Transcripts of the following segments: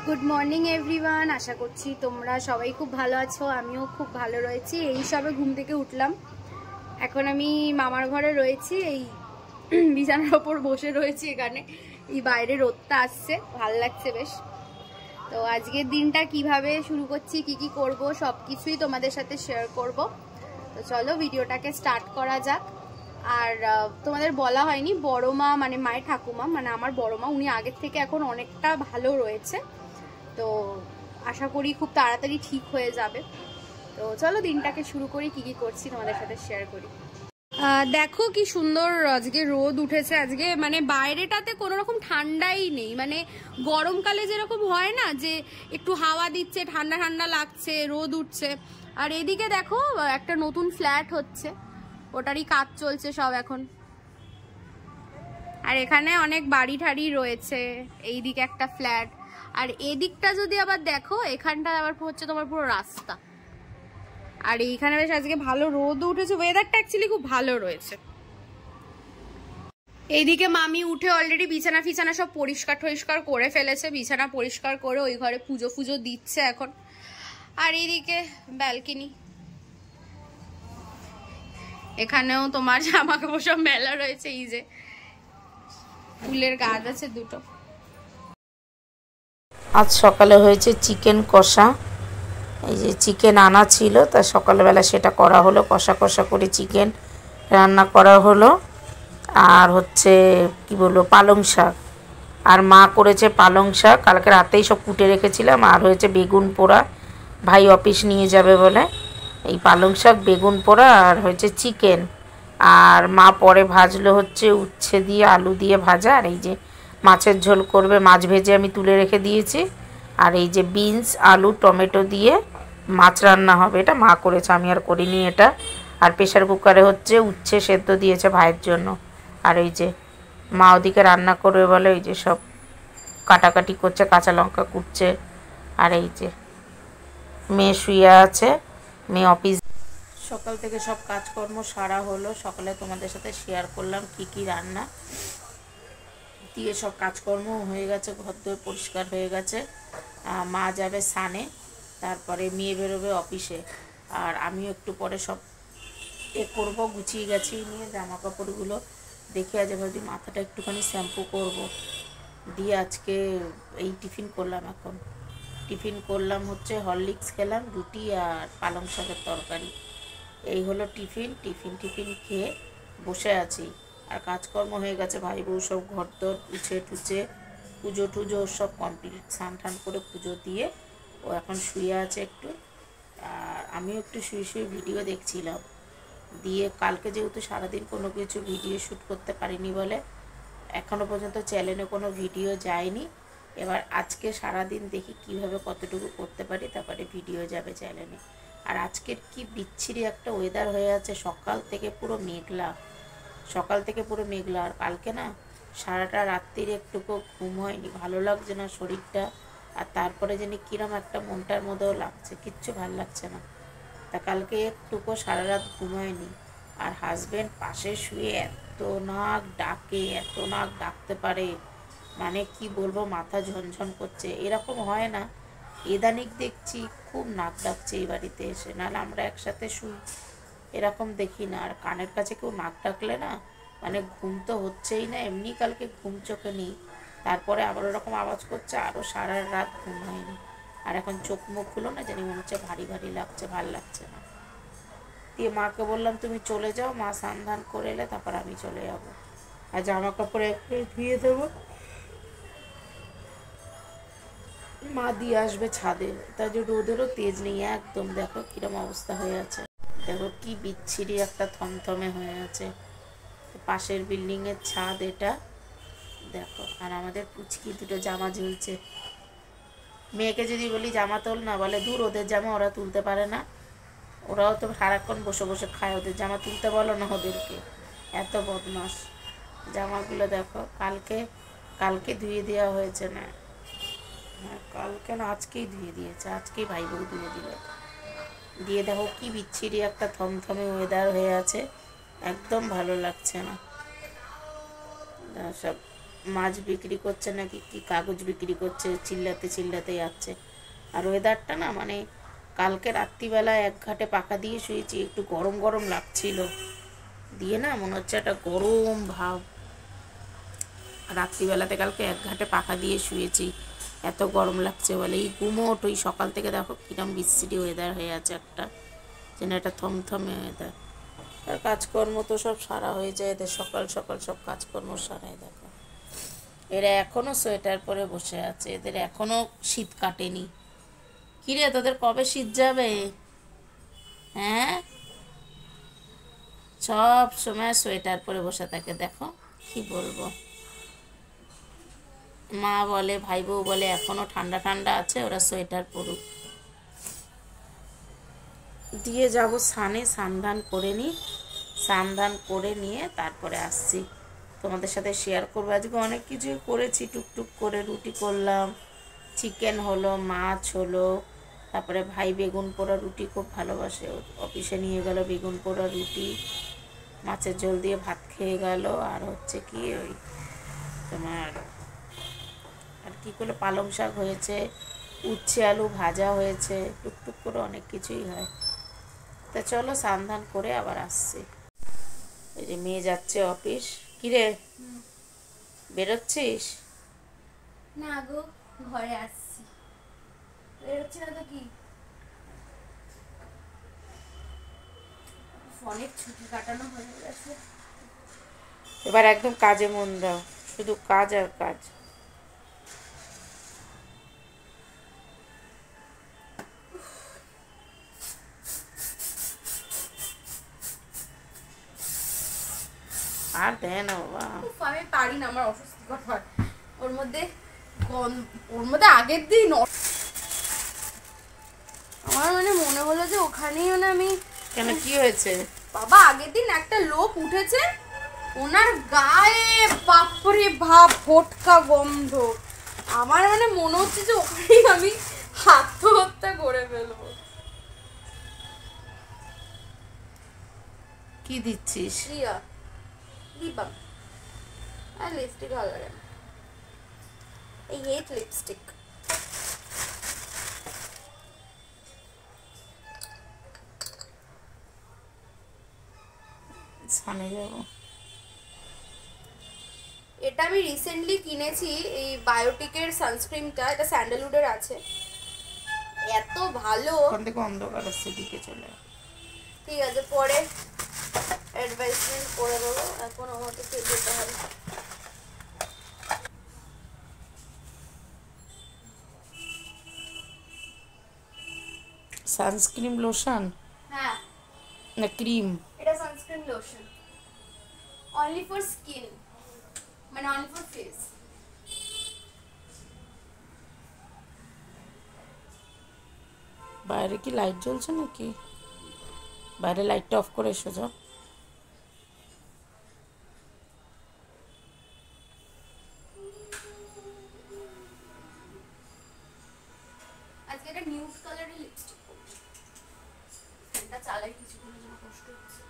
Good morning everyone, আশা করছি তোমরা সবাই খুব ভালো আছো। আমিও খুব ভালো রয়েছি। এই সবে ঘুম থেকে উঠলাম। এখন আমি মামার ঘরে রয়েছি, এই বিছানার ওপর বসে রয়েছি। এখানে এই বাইরে রোদটা আসছে, ভাল লাগছে বেশ। তো আজকের দিনটা কিভাবে শুরু করছি, কি কি করব, সব কিছুই তোমাদের সাথে শেয়ার করব। তো চলো ভিডিওটাকে স্টার্ট করা যাক। আর তোমাদের বলা হয়নি, বড় মা মানে মায়ের ঠাকুমা, মানে আমার বড় মা, উনি আগের থেকে এখন অনেকটা ভালো রয়েছে। তো আশা করি খুব তাড়াতাড়ি ঠিক হয়ে যাবে। তো চলো দিনটাকে শুরু করি, কি কি করছি তোমাদের সাথে শেয়ার করি। দেখো কি সুন্দর আজকে রোদ উঠেছে। আজকে মানে বাইরেটাতে কোনো রকম ঠান্ডাই নেই, মানে গরমকালে যেরকম হয় না যে একটু হাওয়া দিচ্ছে, ঠান্ডা ঠান্ডা লাগছে, রোদ উঠছে। আর এদিকে দেখো একটা নতুন ফ্ল্যাট হচ্ছে, ওটারই কাজ চলছে সব এখন। আর এখানে অনেক বাড়ি ঠাড়ি রয়েছে, এইদিকে একটা ফ্ল্যাট। আর এদিকটা যদি আবার দেখো, এখানটা আবার হচ্ছে তোমার পুরো রাস্তা। আর এইখানে বেশ আজকে ভালো রোদ উঠেছে, ওয়েদারটা অ্যাকচুয়ালি খুব ভালো রয়েছে। এইদিকে মামি উঠে অলরেডি বিছানা ফিছানা সব পরিষ্কার টরিষ্কার করে ফেলেছে, বিছানা পরিষ্কার করে ওই ঘরে পুজো ফুজো দিচ্ছে এখন। আর এইদিকে ব্যালকনি, এখানেও তোমার জামা কাপড় সব মেলা রয়েছে। এই যে ফুলের গাছ আছে দুটো। আজ সকালে হয়েছে চিকেন কষা। এই যে চিকেন আনা ছিল, তা সকালবেলা সেটা করা হলো, কষা কষা করে চিকেন রান্না করা হলো। আর হচ্ছে কি বলবো, পালং শাক। আর মা করেছে পালং শাক, কালকে রাতেই সব কুটে রেখেছিলাম। আর হয়েছে বেগুন পোড়া, ভাই অফিস নিয়ে যাবে বলে। এই পালং শাক, বেগুন পোড়া, আর হয়েছে চিকেন। আর মা পরে ভাজলো হচ্ছে উচ্ছে দিয়ে আলু দিয়ে ভাজা। আর এই যে মাছের ঝোল করবে, মাছ ভেজে আমি তুলে রেখে দিয়েছি। আর এই যে বিনস আলু টমেটো দিয়ে মাছ রান্না হবে, এটা মা করেছে, আমি আর করিনি এটা। আর প্রেশার কুকারে হচ্ছে উচ্ছে সেদ্ধ দিয়েছে ভাইয়ের জন্য। আর এই যে মা ওদিকে রান্না করবে বলে এই যে সব কাটাকাটি করছে, কাঁচা লঙ্কা কুটছে। আর এই যে মেয়ে শুয়ে আছে, মেয়ে অফিস। সকাল থেকে সব কাজকর্ম সারা হলো, সকালে তোমাদের সাথে শেয়ার করলাম কি কি রান্না দিয়ে সব কাজকর্ম হয়ে গেছে, ঘরদোর পরিষ্কার হয়ে গেছে। মা যাবে স্নানে, তারপরে মেয়ে বেরোবে অফিসে। আর আমিও একটু পরে সব করবো, গুছিয়ে গেছি নিয়ে জামা কাপড়গুলো দেখে আজ ভাবছি মাথাটা একটুখানি শ্যাম্পু করব। দিয়ে আজকে এই টিফিন করলাম। এখন টিফিন করলাম হচ্ছে হরলিক্স খেলাম, রুটি আর পালং শাকের তরকারি। এই হলো টিফিন। টিফিন খেয়ে বসে আছি। আর কাজকর্ম হয়ে গেছে, ভাই বউ সব ঘরদোর উঠে টুচে পুজো টুজো সব কমপ্লিট, স্নান টান করে পুজো দিয়ে ও এখন শুয়ে আছে একটু। আর আমিও একটু শুয়ে শুয়ে ভিডিও দেখছিলাম। দিয়ে কালকে যেহেতু সারাদিন কোনো কিছু ভিডিও শ্যুট করতে পারিনি বলে এখনও পর্যন্ত চ্যানেলে কোনো ভিডিও যায়নি। এবার আজকে সারাদিন দেখি কিভাবে কতটুকু করতে পারি, তারপরে ভিডিও যাবে চ্যানেলে। আর আজকের কি বিচ্ছিরি একটা ওয়েদার হয়ে আছে, সকাল থেকে পুরো মেঘলা। আর কালকে না সারাটা রাত্রির একটুকু ঘুম হয়নি, ভালো লাগছে না শরীরটা। আর তারপরে যেন কিরম একটা মনটার মধ্যেও লাগছে, কিচ্ছু ভাল লাগছে না। তা কালকে একটুকু সারা রাত ঘুম হয়নি। আর হাজব্যান্ড পাশে শুয়ে এত নাক ডাকতে পারে, মানে কি বলবো, মাথা ঝনঝন করছে। এরকম হয় না, ইদানিক দেখছি খুব নাক ডাকছে এই বাড়িতে এসে, নাহলে আমরা একসাথে শুই, এরকম দেখি না। আর কানের কাছে কেউ নাক ডাকলে না মানে ঘুম তো হচ্ছেই না, এমনি কালকে ঘুম চোখে নেই, তারপরে আবার ওরকম আওয়াজ করছে, আরও সারা রাত ঘুম হয়নি। আর এখন চোখ মুখগুলো না জানি মনে হচ্ছে ভারী ভারী লাগছে, ভাল লাগছে না। দিয়ে মাকে বললাম তুমি চলে যাও, মা স্নান ধান করে এলে তারপর আমি চলে যাব। আর জামা কাপড় একটু ধুয়ে দেবো, মা দিয়ে আসবে ছাদে। তাই যে রোদেরও তেজ নেই একদম, দেখো কিরম অবস্থা হয়ে আছে, দেখো কি বিচ্ছিরি একটা থমথমে হয়ে আছে। পাশের বিল্ডিংয়ের ছাদ এটা দেখো। আর আমাদের পুচকি দুটো জামা ঝুলছে। মেয়েকে যদি বলি জামা তোল না, বলে দূর, ওদের জামা ওরা তুলতে পারে না, ওরাও তো সারাক্ষণ বসে বসে খায়, ওদের জামা তুলতে বলো না ওদেরকে, এত বদমাস। জামাগুলো দেখো কালকে ধুয়ে দেওয়া হয়েছে না, কালকে না আজকেই ধুয়ে দিয়েছে, আজকেই ভাই বউ ধুয়ে দিল। দিয়ে দেখো কি বিচ্ছিরি একটা থমথমে ওয়েদার হয়ে আছে, একদম ভালো লাগছে না। সব মাছ বিক্রি করছে নাকি কি কাগজ বিক্রি করছে, চিল্লাতে চিল্লাতে যাচ্ছে। আর ওয়েদারটা না মানে কালকে রাত্রিবেলা এক ঘাটে পাখা দিয়ে শুয়েছি, একটু গরম গরম লাগছিল, দিয়ে না মনে হচ্ছে একটা গরম ভাব। রাত্রিবেলাতে কালকে এক ঘাটে পাখা দিয়ে শুয়েছি, এত গরম লাগছে বলে। এই গুমোট ওই সকাল থেকে দেখো কিরম বিশ্রী ওয়েদার হয়ে আছে, একটা যেন একটা থমথমে ওয়েদার। আর কাজকর্ম তো সব সারা হয়ে যায় এদের, সকাল সকাল সব কাজকর্ম সারাই। দেখো এরা এখনো সোয়েটার পরে বসে আছে, এদের এখনো শীত কাটেনি। কিরে তোদের কবে শীত যাবে? হ্যাঁ, সব সময় সোয়েটার পরে বসে থাকে। দেখো কি বলবো, মা বলে ভাই বউ বলে এখনো ঠান্ডা ঠান্ডা আছে, ওরা সোয়েটার পরুক। দিয়ে যাব স্নানে, স্নান করে নিই, স্নান করে নিয়ে তারপরে আসছি, তোমাদের সাথে শেয়ার করবো। আজকে অনেক কিছুই করেছি, টুকটুক করে রুটি করলাম, চিকেন হলো, মাছ হলো, তারপরে ভাই বেগুন পোড়া রুটি খুব ভালোবাসে, অফিসে নিয়ে গেল বেগুন পোড়া রুটি, মাছের ঝোল দিয়ে ভাত খেয়ে গেল। আর হচ্ছে কি ওই তোমার আর কি করলো, পালং শাক হয়েছে, উচ্ছে আলু ভাজা হয়েছে, টুকটুক করে অনেক কিছুই হয়। তা চলো স্নান করে আবার আসছি। এই যে মেয়ে যাচ্ছে অফিস। কিরে বেরোচ্ছিস? না গো, ঘরে আসছি, বেরোচ্ছি না তো কি। অনেক ছুটি কাটানো হয়ে গেছে, এবার একদম কাজে মন দাও, শুধু কাজ আর কাজ। আর দেয় না বাবা, আমি পারি না, আমার অস্বস্তিকর হয় ওর মধ্যে। ওর মধ্যে আগের দিন আমার মানে মনে হলো যে ওখানেই মানে আমি। কেন কি হয়েছে? বাবা আগের দিন একটা লোক উঠেছে, ওনার গায়ে বাপরে ভাব ফটকা গন্ধ। আমার মানে মনে হচ্ছে যে ওখানেই আমি আত্মহত্যা করে ফেলবো। কি দিচ্ছিস? রিয়া দিবাম, আর লিপস্টিক ভালো লাগে না, এই হেট লিপস্টিক। স্নানে যাবো। এটা আমি রিসেন্টলি কিনেছি, এই বায়োটিকের সানস্ক্রিনটা, এটা স্যান্ডেলউডের আছে, এত ভালো। ওখান থেকে অন্ধকার আসছে, দিকে চলে। ঠিক আছে, পরে অ্যাডভাইসমেন্ট করে দেবো, এখন আমাকে যেতে হবে। সানস্ক্রিন লোশন হ্যাঁ, না ক্রিম? এটা sunscreen lotion, only for skin, মানে অনলি ফর ফেস। বাইরে কি লাইট জ্বলছে নাকি? বাইরে লাইটটা অফ করে এসো যাও। আজকে একটা নিউড কালারের লিপস্টিক পরছি, এটা চালাই কিছুক্ষণের জন্য কষ্ট হচ্ছে।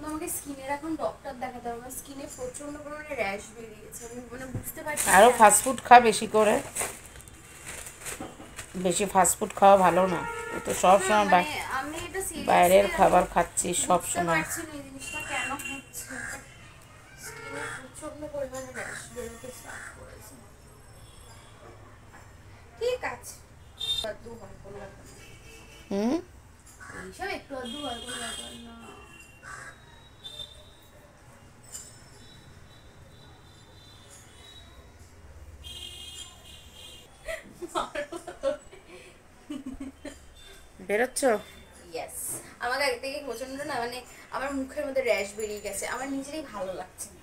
আমাকে স্কিনের এখন ডক্টর দেখাতে হবে, স্কিনে প্রচন্ড পরিমাণে র্যাশ বেরিয়েছে, আমি মানে বুঝতে পারছি। আরও ফাস্টফুড খা বেশি করে, বেশি ফাস্টফুড খাওয়া ভালো না, তো সব সময় আমি এটা বাইরের খাবার খাচ্ছি সব সময়। এই জিনিসটা কেন হচ্ছে, স্কিনে প্রচন্ড পরিমাণে র্যাশ বেরোতে স্টার্ট করেছে। ঠিক আছে, আদু হয় কোনো ব্যাপার না, এইসব একটু আদু হয় কোনো ব্যাপার না। বেরোচ্ছ? ইয়েস। আগে থেকে প্রচন্ড না মানে আমার মুখের মধ্যে র্যাশ বেরিয়ে গেছে, আমার নিজেরই ভালো লাগছে না।